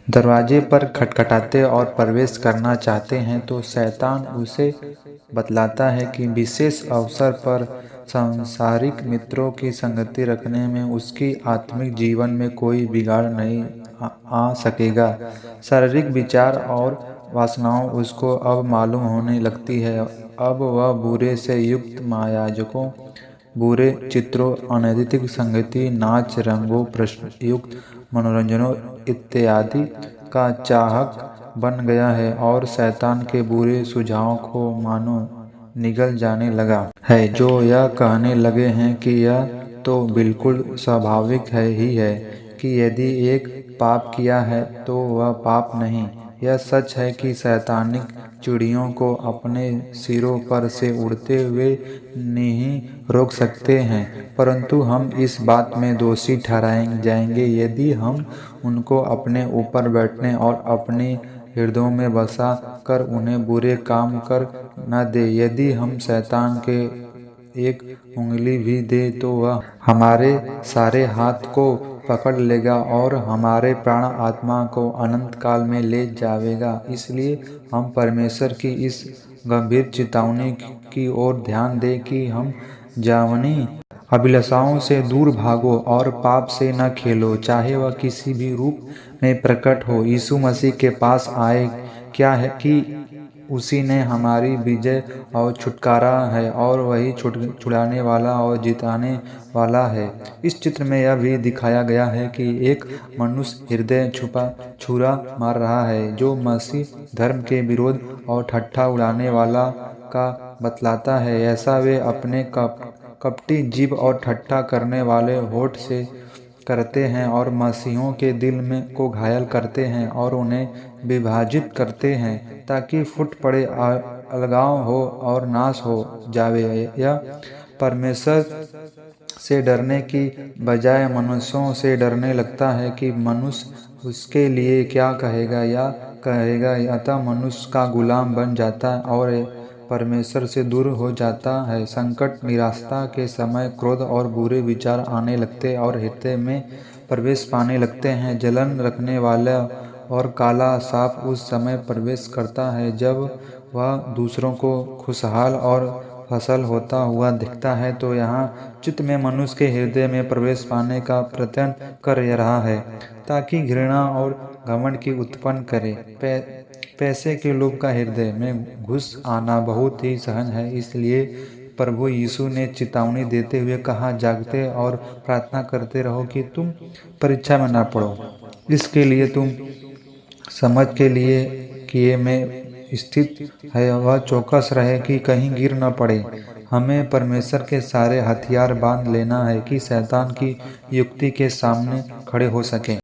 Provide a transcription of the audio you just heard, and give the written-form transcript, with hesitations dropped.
दरवाजे पर खटखटाते और प्रवेश करना चाहते हैं तो शैतान उसे बतलाता है कि विशेष अवसर पर सांसारिक मित्रों की संगति रखने में उसकी आत्मिक जीवन में कोई बिगाड़ नहीं आ सकेगा। शारीरिक विचार और वासनाओं उसको अब मालूम होने लगती है। अब वह बुरे से युक्त मायाजकों, बुरे चित्रों, अनैतिक संगति, नाच, रंगों, प्रश्नयुक्त मनोरंजनों इत्यादि का चाहक बन गया है और शैतान के बुरे सुझावों को मानो निगल जाने लगा है। जो यह कहने लगे हैं कि यह तो बिल्कुल स्वाभाविक है कि यदि एक पाप किया है तो वह पाप नहीं। यह सच है कि शैतानिक चिड़ियों को अपने सिरों पर से उड़ते हुए नहीं रोक सकते हैं, परंतु हम इस बात में दोषी ठहराए जाएंगे यदि हम उनको अपने ऊपर बैठने और अपने हृदयों में बसा कर उन्हें बुरे काम कर न दे। यदि हम शैतान के एक उंगली भी दे तो वह हमारे सारे हाथ को पकड़ लेगा और हमारे प्राण आत्मा को अनंत काल में ले जाएगा। इसलिए हम परमेश्वर की इस गंभीर चेतावनी की ओर ध्यान दें कि हम जावनी अभिलाषाओं से दूर भागो और पाप से न खेलो, चाहे वह किसी भी रूप में प्रकट हो। यीशु मसीह के पास आए क्या है कि उसी ने हमारी विजय और छुटकारा है और वही छुड़ाने वाला और जिताने वाला है। इस चित्र में यह भी दिखाया गया है कि एक मनुष्य हृदय छुरा मार रहा है जो मसीह धर्म के विरोध और ठट्ठा उड़ाने वाला का बतलाता है। ऐसा वे अपने कपटी जीभ और ठट्ठा करने वाले होठ से करते हैं और मसीहों के दिल में को घायल करते हैं और उन्हें विभाजित करते हैं ताकि फूट पड़े, अलगाव हो और नाश हो जावे। यह परमेश्वर से डरने की बजाय मनुष्यों से डरने लगता है कि मनुष्य उसके लिए क्या कहेगा या कहेगा, अतः मनुष्य का गुलाम बन जाता है और परमेश्वर से दूर हो जाता है। संकट, निराशा के समय क्रोध और बुरे विचार आने लगते और हृदय में प्रवेश पाने लगते हैं। जलन रखने वाला और काला सांप उस समय प्रवेश करता है जब वह दूसरों को खुशहाल और फसल होता हुआ दिखता है, तो यहाँ चित्त में मनुष्य के हृदय में प्रवेश पाने का प्रयत्न कर रहा है ताकि घृणा और घमंड की उत्पन्न करे। पैसे के लोभ का हृदय में घुस आना बहुत ही सहज है। इसलिए प्रभु यीशु ने चेतावनी देते हुए कहा, जागते और प्रार्थना करते रहो कि तुम परीक्षा में न पड़ो। इसके लिए तुम समझ के लिए किए में स्थित है, वह चौकस रहे कि कहीं गिर न पड़े। हमें परमेश्वर के सारे हथियार बांध लेना है कि शैतान की युक्ति के सामने खड़े हो सके।